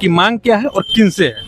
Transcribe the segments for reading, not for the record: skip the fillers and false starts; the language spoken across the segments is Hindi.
आपकी मांग क्या है और किन से है?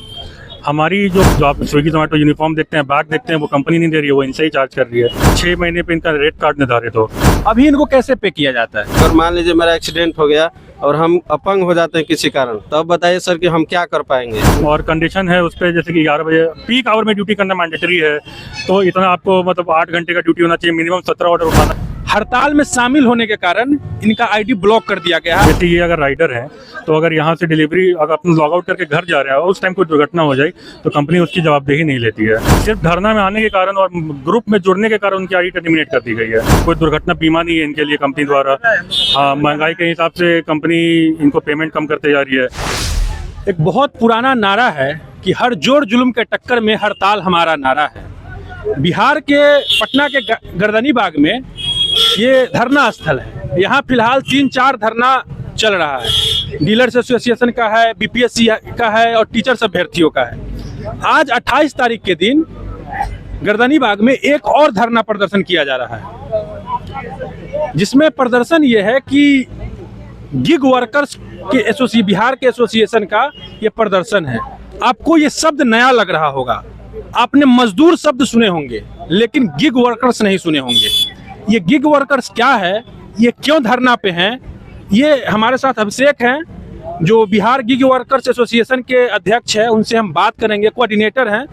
हमारी जो आप स्विगी जोमेटो यूनिफॉर्म देखते हैं, बैग देखते हैं, वो कंपनी नहीं दे रही है, वो इनसे ही चार्ज कर रही है। 6 महीने पे इनका रेट कार्ड निर्धारित हो। अभी इनको कैसे पे किया जाता है? अगर मान लीजिए मेरा एक्सीडेंट हो गया और हम अपंग हो जाते हैं किसी कारण, तब बताइए सर कि हम क्या कर पाएंगे। और कंडीशन है उस पर, जैसे कि 11 बजे पीक आवर में ड्यूटी करना मैंडेटरी है, तो इतना आपको मतलब 8 घंटे का ड्यूटी होना चाहिए, मिनिमम 17 ऑर्डर उठाना। हड़ताल में शामिल होने के कारण इनका आईडी ब्लॉक कर दिया गया है। जैसे ये अगर राइडर है, तो अगर यहाँ से डिलीवरी अगर अपना लॉग आउट करके घर जा रहे हैं और उस टाइम कोई दुर्घटना हो जाए तो कंपनी उसकी जवाबदेही नहीं लेती है। सिर्फ धरना में आने के कारण और ग्रुप में जुड़ने के कारण उनकी आईडी टर्मिनेट कर दी गई है। कोई दुर्घटना बीमा नहीं है इनके लिए कंपनी द्वारा। हाँ, महंगाई के हिसाब से कंपनी इनको पेमेंट कम करते जा रही है। एक बहुत पुराना नारा है कि हर जोर जुल्म के टक्कर में हड़ताल हमारा नारा है। बिहार के पटना के गर्दनी बाग में ये धरना स्थल है। यहाँ फिलहाल 3-4 धरना चल रहा है। डीलर्स एसोसिएशन का है, बीपीएससी का है और टीचर्स अभ्यर्थियों का है। आज 28 तारीख के दिन गर्दनी बाग में एक और धरना प्रदर्शन किया जा रहा है, जिसमें प्रदर्शन ये है कि गिग वर्कर्स के बिहार के एसोसिएशन का ये प्रदर्शन है। आपको ये शब्द नया लग रहा होगा, आपने मजदूर शब्द सुने होंगे लेकिन गिग वर्कर्स नहीं सुने होंगे। ये गिग वर्कर्स क्या है, ये क्यों धरना पे हैं, ये हमारे साथ अभिषेक हैं जो बिहार गिग वर्कर्स एसोसिएशन के अध्यक्ष है। उनसे हम बात करेंगे, कोऑर्डिनेटर हैं,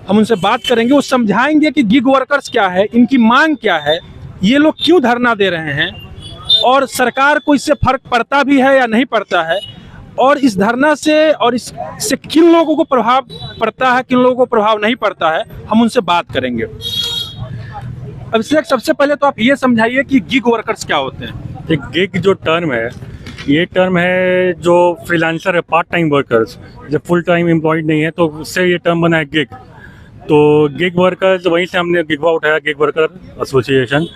हम उनसे बात करेंगे। वो समझाएंगे कि गिग वर्कर्स क्या है, इनकी मांग क्या है, ये लोग क्यों धरना दे रहे हैं और सरकार को इससे फर्क पड़ता भी है या नहीं पड़ता है, और इस धरना से और इससे किन लोगों को प्रभाव पड़ता है, किन लोगों को प्रभाव नहीं पड़ता है, हम उनसे बात करेंगे। अभिषेक, सबसे पहले तो आप ये समझाइए कि गिग वर्कर्स क्या होते हैं। एक गिग जो टर्म है, ये टर्म है जो फ्रीलांसर है, पार्ट टाइम वर्कर्स, जब फुल टाइम एम्प्लॉयड नहीं है तो उससे ये टर्म बना है गिग। तो गिग वर्कर्स, वहीं से हमने गिगवा उठाया, गिग वर्कर एसोसिएशन,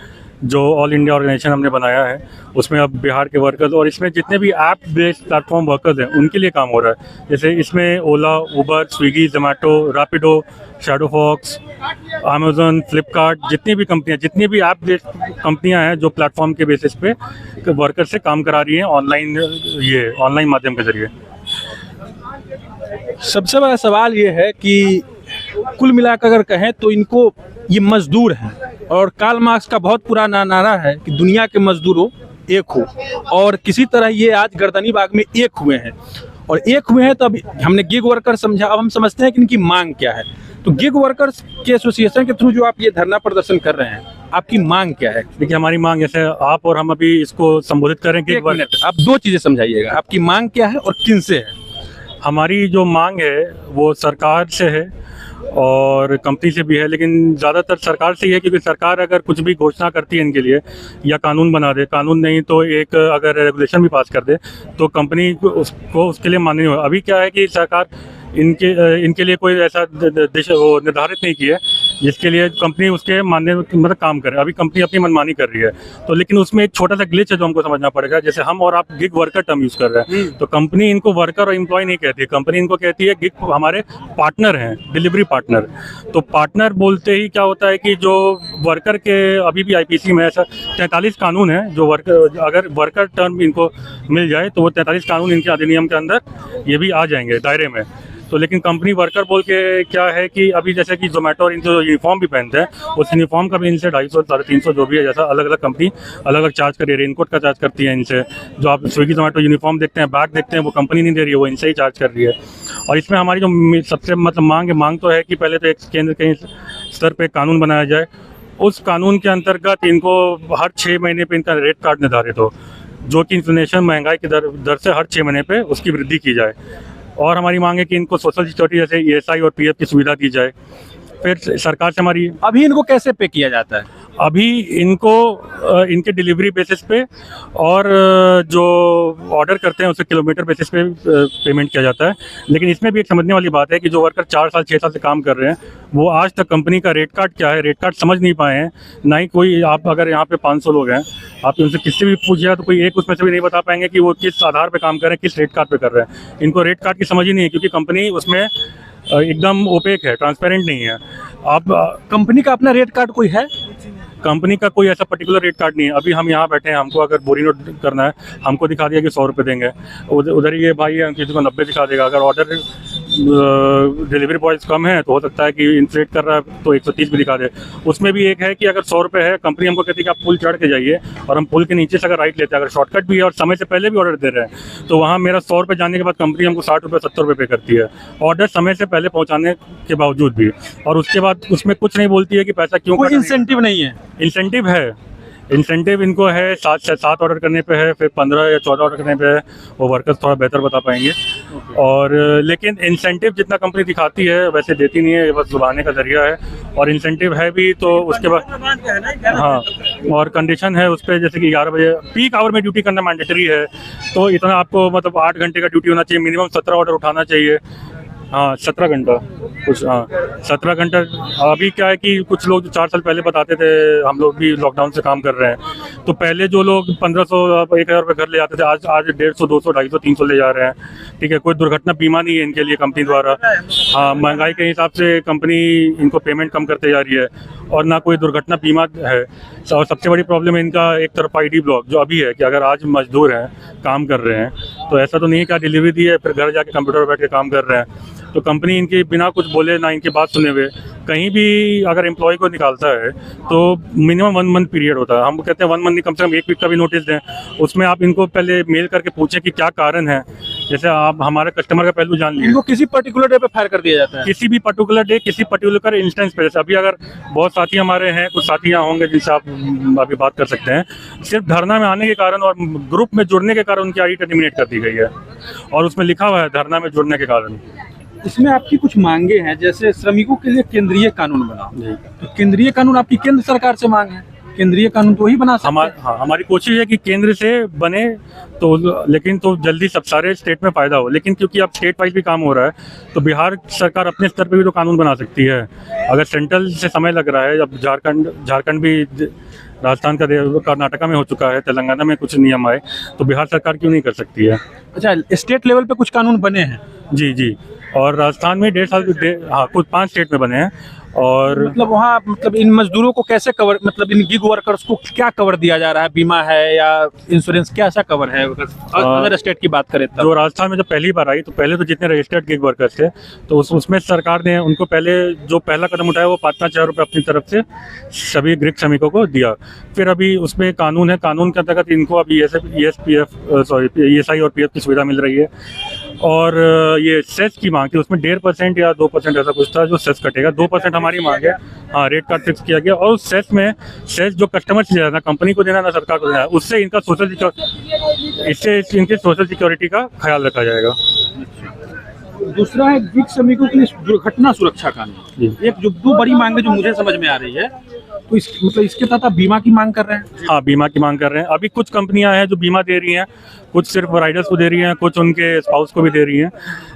जो ऑल इंडिया ऑर्गेनाइजेशन हमने बनाया है। उसमें अब बिहार के वर्कर्स और इसमें जितने भी ऐप बेस्ड प्लेटफॉर्म वर्कर्स हैं उनके लिए काम हो रहा है। जैसे इसमें Ola, Uber, Swiggy, Zomato, Rapido, Shadowfax, Amazon, Flipkart, जितनी भी कंपनियां, जितनी भी ऐप बेस्ड कंपनियां हैं जो प्लेटफॉर्म के बेसिस पे वर्कर से काम करा रही हैं ऑनलाइन माध्यम के जरिए। सबसे बड़ा सवाल ये है कि कुल मिलाकर अगर कहें तो इनको ये मजदूर हैं, और कार्ल मार्क्स का बहुत पुराना नारा है कि दुनिया के मजदूरों एक हो, और किसी तरह ये आज गर्दनी बाग में एक हुए हैं। और एक हुए हैं तो अब हमने गिग वर्कर समझा, अब हम समझते हैं कि इनकी मांग क्या है। तो गिग वर्कर्स के एसोसिएशन के थ्रू जो आप ये धरना प्रदर्शन कर रहे हैं, आपकी मांग क्या है? देखिए, हमारी मांग, जैसे आप और हम अभी इसको संबोधित करें कि एक मिनट, आप 2 चीजें समझाइएगा, आपकी मांग क्या है और किन से है? हमारी जो मांग है वो सरकार से है और कंपनी से भी है, लेकिन ज़्यादातर सरकार से ही है, क्योंकि सरकार अगर कुछ भी घोषणा करती है इनके लिए या कानून बना दे, कानून नहीं तो एक अगर रेगुलेशन भी पास कर दे, तो कंपनी उसको उसके लिए मान्य नहीं हो। अभी क्या है कि सरकार इनके लिए कोई ऐसा वो निर्धारित नहीं किया है जिसके लिए कंपनी उसके मानने मतलब काम करे। अभी कंपनी अपनी मनमानी कर रही है, तो लेकिन उसमें एक छोटा सा ग्लिच है जो हमको समझना पड़ेगा। जैसे हम और आप गिग वर्कर टर्म यूज़ कर रहे हैं, तो कंपनी इनको वर्कर और एम्प्लॉय नहीं कहती है, कंपनी इनको कहती है गिग हमारे पार्टनर हैं, डिलीवरी पार्टनर। तो पार्टनर बोलते ही क्या होता है कि जो वर्कर के, अभी भी आईपीसी में ऐसा 43 कानून है जो वर्कर, अगर वर्कर टर्म इनको मिल जाए तो वो 43 कानून इनके अधिनियम के अंदर ये भी आ जाएंगे दायरे में। तो लेकिन कंपनी वर्कर बोल के क्या है कि अभी जैसे कि जोमेटो और इनसे जो यूनिफॉर्म भी पहनते हैं, उस यूनिफॉर्म का भी इनसे 250-350 जो भी है, जैसा अलग अलग कंपनी अलग अलग चार्ज कर रही है। रेनकोट का चार्ज करती है इनसे, जो आप स्विगी जोमेटो यूनिफॉर्म देखते हैं, बैग देखते हैं, वो कंपनी नहीं दे रही है, वो इनसे ही चार्ज कर रही है। और इसमें हमारी जो सबसे मतलब मांग तो है कि पहले तो एक केंद्र के स्तर पर कानून बनाया जाए, उस कानून के अंतर्गत इनको हर 6 महीने पर इनका रेट कार्ड निर्धारित हो, जो कि इन्फ्लेशन महंगाई की दर से हर 6 महीने पर उसकी वृद्धि की जाए। और हमारी मांग है कि इनको सोशल सिक्योरिटी जैसे ईएसआई और पीएफ की सुविधा दी जाए। फिर सरकार से हमारी, अभी इनको कैसे पे किया जाता है? अभी इनको इनके डिलीवरी बेसिस पे और जो ऑर्डर करते हैं उससे किलोमीटर बेसिस पे पेमेंट किया जाता है। लेकिन इसमें भी एक समझने वाली बात है कि जो वर्कर 4 साल 6 साल से काम कर रहे हैं, वो आज तक कंपनी का रेट कार्ड क्या है, रेट कार्ड समझ नहीं पाए हैं। ना ही कोई, आप अगर यहाँ पे 500 लोग हैं, आप उनसे किससे भी पूछिए तो कोई एक उसमें से भी नहीं बता पाएंगे कि वो किस आधार पर काम कर रहे हैं, किस रेट कार्ड पर कर रहे हैं। इनको रेट कार्ड की समझ ही नहीं है, क्योंकि कंपनी उसमें एकदम ओपेक है, ट्रांसपेरेंट नहीं है। आप कंपनी का अपना रेट कार्ड कोई है? कंपनी का कोई ऐसा पर्टिकुलर रेट कार्ड नहीं है। अभी हम यहाँ बैठे हैं, हमको अगर बोरी नोट करना है, हमको दिखा दिया कि 100 रुपये देंगे, उधर ये भाई है किसी को 90 दिखा देगा। अगर ऑर्डर डिलीवरी बॉयज कम है तो हो सकता है कि इन्फ्लेट कर रहा है तो 130 भी दिखा दे। उसमें भी एक है कि अगर 100 रुपये है, कंपनी हमको कहती है कि आप पुल चढ़ के जाइए, और हम पुल के नीचे से अगर राइट लेते हैं, अगर शॉर्टकट भी है और समय से पहले भी ऑर्डर दे रहे हैं, तो वहाँ मेरा 100 रुपये जाने के बाद कंपनी हमको 60 रुपये 70 रुपये पे करती है, ऑर्डर समय से पहले पहुँचाने के बावजूद भी। और उसके बाद उसमें कुछ नहीं बोलती है कि पैसा क्यों। कोई इंसेंटिव नहीं है? इंसेंटिव है, इंसेंटिव इनको है 7 ऑर्डर करने पे है, फिर 15 या 14 ऑर्डर करने पे है। वो वर्कर्स थोड़ा बेहतर बता पाएंगे। और लेकिन इंसेंटिव जितना कंपनी दिखाती है वैसे देती नहीं है, बस लुभाने का जरिया है। और इंसेंटिव है भी तो उसके बाद हाँ, और कंडीशन है उस पर, जैसे कि 11 बजे पीक आवर में ड्यूटी करना मैंडेटरी है, तो इतना आपको मतलब 8 घंटे का ड्यूटी होना चाहिए, मिनिमम 17 ऑर्डर उठाना चाहिए। हाँ 17 घंटा कुछ, हाँ 17 घंटा। अभी क्या है कि कुछ लोग जो 4 साल पहले बताते थे, हम लोग भी लॉकडाउन से काम कर रहे हैं, तो पहले जो लोग 1500 1000 रुपये घर ले जाते थे, आज 150 200 250 300 ले जा रहे हैं। ठीक है, कोई दुर्घटना बीमा नहीं है इनके लिए कंपनी द्वारा। हाँ, महंगाई के हिसाब से कंपनी इनको पेमेंट कम करते जा रही है, और ना कोई दुर्घटना बीमा है। और सबसे बड़ी प्रॉब्लम है इनका एक तरफ ID ब्लॉक जो अभी है, कि अगर आज मजदूर हैं काम कर रहे हैं तो ऐसा तो नहीं है कि डिलीवरी दी है फिर घर जाके कंप्यूटर पर बैठ के काम कर रहे हैं। तो कंपनी इनके बिना कुछ बोले ना इनकी बात सुने हुए कहीं भी अगर एम्प्लॉय को निकालता है तो मिनिमम 1 मंथ पीरियड होता है। हम कहते हैं 1 मंथ नहीं, कम से कम 1 वीक का भी नोटिस दें। उसमें आप इनको पहले मेल करके पूछें कि क्या कारण है। जैसे आप हमारे कस्टमर का पहलू जान लीजिए, इनको किसी पर्टिकुलर डे पे फायर कर दिया जाता है? किसी भी पर्टिकुलर डे, किसी पर्टिकुलर इंस्टेंस पे। जैसे अभी अगर बहुत साथी हमारे हैं, कुछ साथी यहाँ होंगे जिनसे आप अभी बात कर सकते हैं, सिर्फ धरना में आने के कारण और ग्रुप में जुड़ने के कारण उनकी ID टर्मिनेट कर दी गई है, और उसमें लिखा हुआ है धरना में जुड़ने के कारण। इसमें आपकी कुछ मांगे हैं, जैसे श्रमिकों के लिए केंद्रीय कानून बना, तो केंद्रीय कानून आपकी केंद्र सरकार से मांग है, केंद्रीय कानून तो वही बना सकते हैं। हाँ, हमारी कोशिश है कि केंद्र से बने तो, लेकिन तो जल्दी सब सारे स्टेट में फ़ायदा हो। लेकिन क्योंकि अब स्टेट वाइज भी काम हो रहा है, तो बिहार सरकार अपने स्तर पे भी तो कानून बना सकती है। अगर सेंट्रल से समय लग रहा है, अब झारखंड भी राजस्थान का कर्नाटका में हो चुका है, तेलंगाना में कुछ नियम आए, तो बिहार सरकार क्यों नहीं कर सकती है? अच्छा, स्टेट लेवल पे कुछ कानून बने हैं? जी, और राजस्थान में 1.5 साल हाँ कुछ 5 स्टेट में बने हैं। और मतलब वहाँ मतलब इन मजदूरों को कैसे कवर, मतलब इन गिग वर्कर्स को क्या कवर दिया जा रहा है? बीमा है या इंश्योरेंस, क्या ऐसा कवर है अगर स्टेट की बात करें? जो राजस्थान में जब पहली बार आई, तो पहले तो जितने रजिस्टर्ड गिग वर्कर्स थे, तो उसमें सरकार ने उनको पहले जो पहला कदम उठाया वो 5-5 हज़ार रुपये अपनी तरफ से सभी गृह श्रमिकों को दिया। फिर अभी उसमें कानून है, कानून के अंतर्गत इनको अभी ESI और PF की सुविधा मिल रही है। और ये सेस की मांग थी, उसमें 1.5% या 2% ऐसा कुछ था जो सेस कटेगा। 2% हमारी मांग है। हाँ, रेट कार्ड फिक्स किया गया, और उस सेस जो कस्टमर से ना कंपनी को देना ना सरकार को देना, उससे इनका इनके सोशल सिक्योरिटी का ख्याल रखा जाएगा। दूसरा है गिग श्रमिकों के लिए दुर्घटना सुरक्षा कानून। एक जो 2 बड़ी मांग है जो मुझे समझ में आ रही है, तो मतलब इसके तहत आप बीमा की मांग कर रहे हैं? हाँ, बीमा की मांग कर रहे हैं। अभी कुछ कंपनियां हैं जो बीमा दे रही हैं, कुछ सिर्फ राइडर्स को दे रही हैं, कुछ उनके स्पाउस को भी दे रही हैं।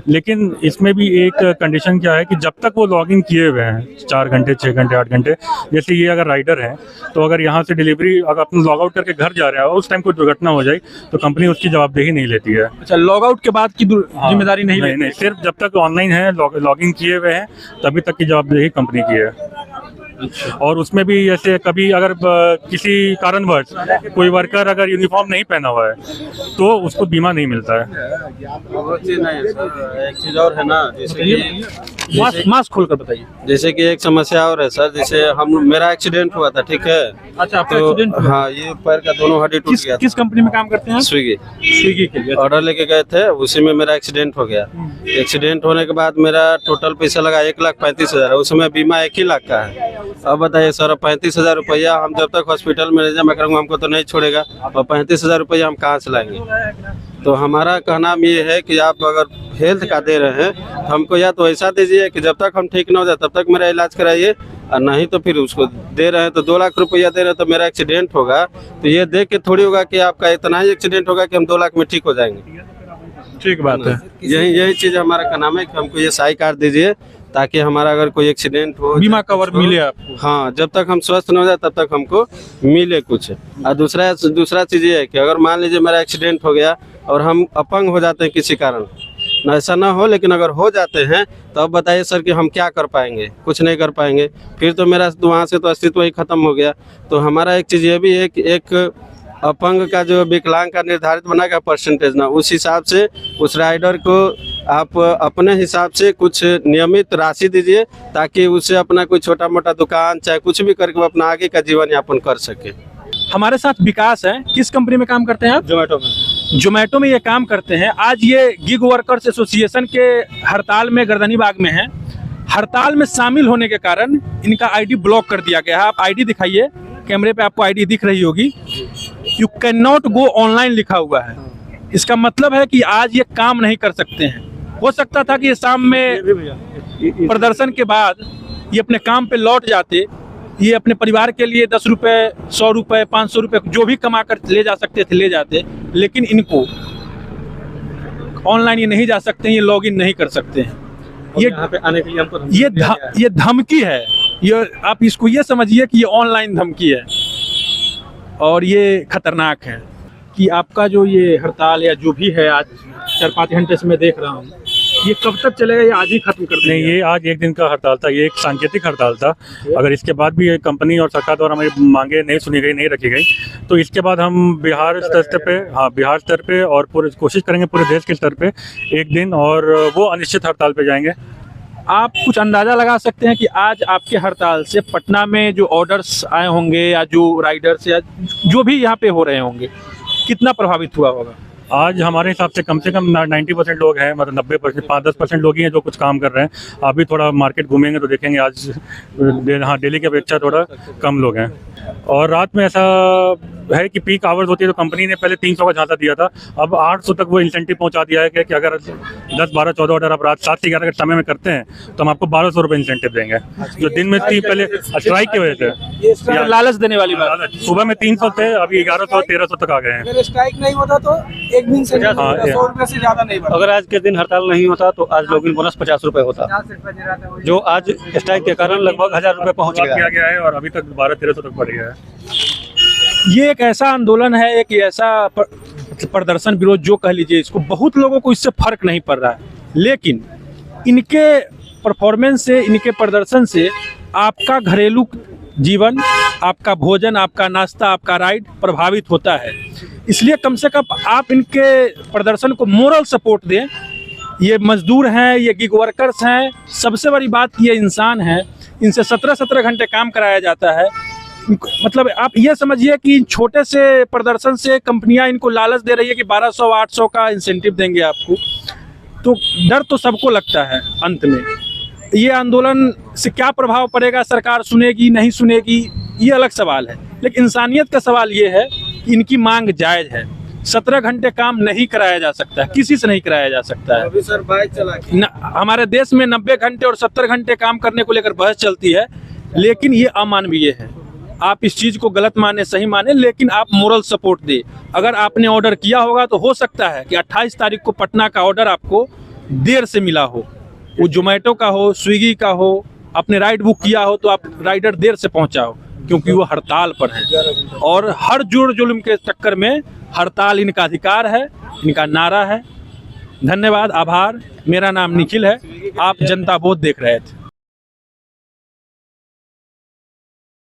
लेकिन इसमें भी एक कंडीशन क्या है कि जब तक वो लॉग इन किए हुए हैं 4 घंटे 6 घंटे 8 घंटे, जैसे ये अगर राइडर हैं तो अगर यहाँ से डिलीवरी अगर अपना लॉग आउट करके घर जा रहे हैं और उस टाइम कोई दुर्घटना हो जाए तो कंपनी उसकी जवाबदेही नहीं लेती है। अच्छा, लॉग आउट के बाद की जिम्मेदारी नहीं, सिर्फ जब तक ऑनलाइन है, लॉग इन किए हुए हैं, तभी तक की जवाबदेही कंपनी की है। और उसमें भी जैसे कभी अगर किसी कारणवश कोई वर्कर अगर यूनिफॉर्म नहीं पहना हुआ है तो उसको बीमा नहीं मिलता है। एक चीज और है ना, जैसे कि मास्क खोलकर बताइए। जैसे कि एक समस्या और है सर, जैसे मेरा एक्सीडेंट हुआ था, ठीक है? अच्छा, आपका तो एक्सीडेंट? हाँ, ये पैर का दोनों हड्डी टूट गया। किस कंपनी में काम करते हैं? स्विगी के लिए ऑर्डर लेके गए थे, उसी में मेरा एक्सीडेंट हो गया। एक्सीडेंट होने के बाद मेरा टोटल पैसा लगा 1,35,000। उसमें बीमा 1 ही लाख का है। अब बताइए सर, 35,000 रुपया हम जब तक हॉस्पिटल में रह करूँगा हमको तो नहीं छोड़ेगा, और 35,000 रुपया हम कहाँ से लाएंगे? तो हमारा कहना ये है कि आप अगर हेल्थ का दे रहे हैं तो हमको या तो ऐसा दीजिए कि जब तक हम ठीक ना हो जाए तब तक मेरा इलाज कराइए, और नहीं तो फिर उसको दे रहे हैं तो 2 लाख रुपया दे रहे हैं तो मेरा एक्सीडेंट होगा तो ये देख के थोड़ी होगा कि आपका इतना ही एक्सीडेंट होगा कि हम 2 लाख में ठीक हो जाएंगे। ठीक बात है। यही चीज़ हमारा का नाम है कि हमको ये SI कार्ड दीजिए, ताकि हमारा अगर कोई एक्सीडेंट हो, बीमा कवर मिले आपको। हाँ, जब तक हम स्वस्थ न हो जाए तब तक हमको मिले कुछ। और दूसरा चीज़ ये है कि अगर मान लीजिए मेरा एक्सीडेंट हो गया और हम अपंग हो जाते हैं किसी कारण, ना ऐसा ना हो, लेकिन अगर हो जाते हैं तो अब बताइए सर कि हम क्या कर पाएंगे, कुछ नहीं कर पाएंगे। फिर तो मेरा वहाँ से तो अस्तित्व ही खत्म हो गया। तो हमारा एक चीज़ ये भी है कि एक अपंग का जो विकलांग का निर्धारित बना गया परसेंटेज ना, उस हिसाब से उस राइडर को आप अपने हिसाब से कुछ नियमित राशि दीजिए, ताकि उससे अपना कोई छोटा मोटा दुकान चाहे कुछ भी करके वो अपना आगे का जीवन यापन कर सके। हमारे साथ विकास है। किस कंपनी में काम करते हैं आप? जोमेटो में। जोमेटो में ये काम करते हैं। आज ये गिग वर्कर्स एसोसिएशन के हड़ताल में गर्दनीबाग में हैं। हड़ताल में शामिल होने के कारण इनका आईडी ब्लॉक कर दिया गया है। आप आईडी दिखाइए, कैमरे पे आपको आईडी दिख रही होगी। You can not go online लिखा हुआ है। इसका मतलब है कि आज ये काम नहीं कर सकते हैं। हो सकता था कि ये शाम में प्रदर्शन के बाद ये अपने काम पे लौट जाते, ये अपने परिवार के लिए 10 रुपये, 100 रुपये, 500 रुपये जो भी कमा कर ले जा सकते थे ले जाते, लेकिन इनको ऑनलाइन ये नहीं जा सकते हैं, ये लॉगिन नहीं कर सकते हैं। ये यहाँ पे आने के लिए हमको ये धमकी है। ये आप इसको ये समझिए कि ये ऑनलाइन धमकी है और ये खतरनाक है कि आपका जो ये हड़ताल या जो भी है आज 4-5 घंटे से मैं देख रहा हूँ, ये कब तक चलेगा? ये आज ही खत्म कर देंगे? नहीं, ये आज एक दिन का हड़ताल था, ये एक सांकेतिक हड़ताल था। अगर इसके बाद भी ये कंपनी और सरकार द्वारा हमारी मांगे नहीं सुनी गई, नहीं रखी गई, तो इसके बाद हम बिहार स्तर पे, हाँ बिहार स्तर पे और पूरे कोशिश करेंगे पूरे देश के स्तर पे एक दिन, और वो अनिश्चित हड़ताल पे जाएंगे। आप कुछ अंदाज़ा लगा सकते हैं कि आज आपके हड़ताल से पटना में जो ऑर्डर्स आए होंगे या जो राइडर्स या जो भी यहाँ पे हो रहे होंगे, कितना प्रभावित हुआ होगा? आज हमारे हिसाब से कम 90% लोग हैं, मतलब 90%, 5-10% लोग ही हैं जो कुछ काम कर रहे हैं। अभी थोड़ा मार्केट घूमेंगे तो देखेंगे आज हाँ डेली की अपेक्षा थोड़ा कम लोग हैं। और रात में ऐसा है कि पीक आवर्स होती है, तो कंपनी ने पहले 300 का झांसा दिया था, अब 800 तक वो इंसेंटिव पहुंचा दिया है कि अगर 10, 12, 14 ऑर्डर आप रात 7 से 11 के समय में करते हैं तो हम आपको 1200 रुपये इंसेंटिव देंगे, जो दिन में पहले स्ट्राइक की वजह से लालच देने वाली बात। सुबह में 300 थे, अभी 1100, 1300 तक आ गए हैं। अगर स्ट्राइक नहीं होता तो एक दिन से 100 रुपये से ज्यादा नहीं बढ़ता। अगर आज के दिन हड़ताल नहीं होता तो आज लॉगिन बोनस 50 रुपये होता, जो आज स्ट्राइक के कारण लगभग 1000 रुपये पहुँच किया गया है और अभी तक 1200-1300 तक बढ़ गया है। ये एक ऐसा आंदोलन है, एक ऐसा प्रदर्शन विरोध जो कह लीजिए इसको, बहुत लोगों को इससे फर्क नहीं पड़ रहा है, लेकिन इनके परफॉर्मेंस से, इनके प्रदर्शन से आपका घरेलू जीवन, आपका भोजन, आपका नाश्ता, आपका राइड प्रभावित होता है। इसलिए कम से कम आप इनके प्रदर्शन को मोरल सपोर्ट दें। ये मजदूर हैं, ये गिग वर्कर्स हैं, सबसे बड़ी बात ये इंसान हैं, इनसे 17-17 घंटे काम कराया जाता है। मतलब आप ये समझिए कि इन छोटे से प्रदर्शन से कंपनियां इनको लालच दे रही है कि 1200-800 का इंसेंटिव देंगे आपको, तो डर तो सबको लगता है अंत में। ये आंदोलन से क्या प्रभाव पड़ेगा, सरकार सुनेगी नहीं सुनेगी, ये अलग सवाल है, लेकिन इंसानियत का सवाल ये है कि इनकी मांग जायज़ है। 17 घंटे काम नहीं कराया जा सकता है, किसी से नहीं कराया जा सकता है। अभी सर बाइक चला हमारे देश में 90 घंटे और 70 घंटे काम करने को लेकर बहस चलती है, लेकिन ये अमानवीय है। आप इस चीज़ को गलत माने सही माने, लेकिन आप मोरल सपोर्ट दे। अगर आपने ऑर्डर किया होगा तो हो सकता है कि 28 तारीख को पटना का ऑर्डर आपको देर से मिला हो, वो जोमेटो का हो, स्विगी का हो, आपने राइड बुक किया हो तो आप राइडर देर से पहुंचा हो, क्योंकि वो हड़ताल पर है। और हर जोर जुल्म के चक्कर में हड़ताल इनका अधिकार है, इनका नारा है। धन्यवाद, आभार। मेरा नाम निखिल है, आप जनता बोध देख रहे थे।